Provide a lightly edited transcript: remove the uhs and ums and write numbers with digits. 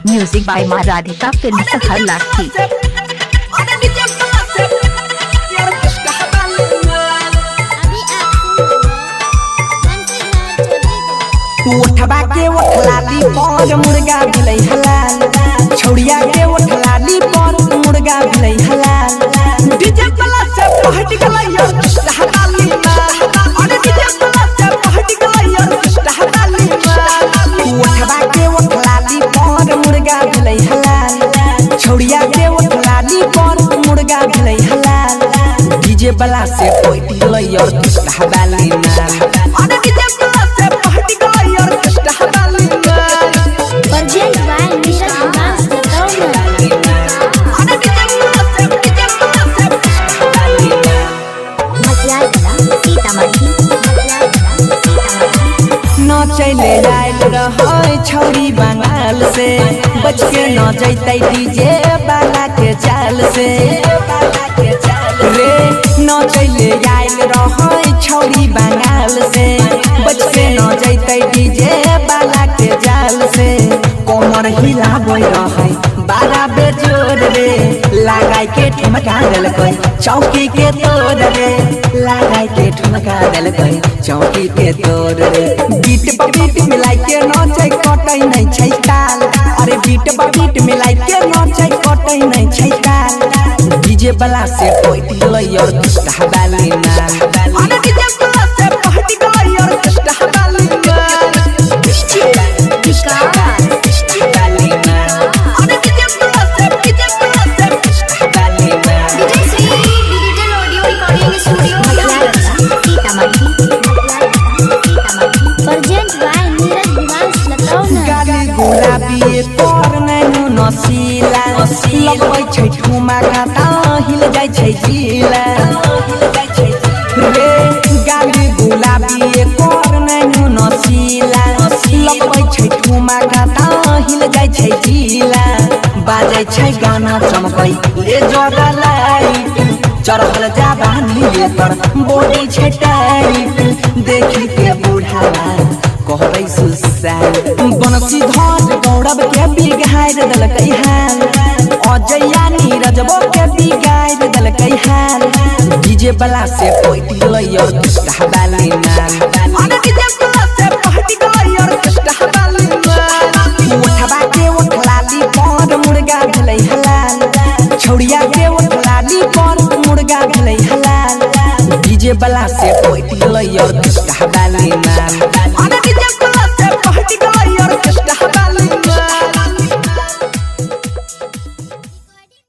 Music by माँ Radhika film सहर लाठी। उठबा के उठलाली पर मुर्गा भिलै हलाल, छौड़िया के उठलाली पर मुर्गा भिलै हलाल। डीजे वाला से पहट गलै यार हलाली मां, अरे डीजे वाला से पहट गलै यार हलाली मां। उठबा के उठलाली पर मुर्गा भिलै हलाल, छौड़िया के उठलाली पर मुर्गा भिलै हलाल। डीजे वाला से पहट गलै यार हलाली मां, अरे डीजे वाला से पहट गलै यार हलाली मां। Urgent by Mission Advance Diploma। चले आयल रहे छौरी बंगाल से, बच के न जैते डीजे वाला के चाल से रे। न चले आयल रहे छौरी बंगाल से, बच के न जैते डीजे वाला के जाल से। कमर हिलाबै रहे बारा बेजोर रे, लगाई के ठुमका देलकै चौकी के तोड़ रे, लगाई के ठुमका देलकै चौकी के तोड़ रे। बीट पर बीट मिलाई के नाचै कटै नै छै ताल, अरे बीट पर बीट मिलाई के नाचै कटै नै छै ताल। डीजे वाला से पहट गलै यार हलाली मां, अरे डीजे वाला से पहट गलै यार हलाली मां। गुलाबी पर नैनु नसीला, लगबै छै ठुमा घाटा हिल जाइ छै जिला रे। गाली गुलाबी पर नैनु नसीला, लगबै छै ठुमा घाटा हिल जाइ छै जिला। बाजै छै गाना चमकै ले जरा लाइट, चढ़ल जाबानी पर बॉडी छै टाइट। देखी के बुढ़ावा कहरै सुसाल, बनसी धर गौरव के बिगाड़ देलकै हाल, अजया नीरजबो के बिगाड़ देलकै हाल। डीजे वाला से पहट गलै यार हलाली मां।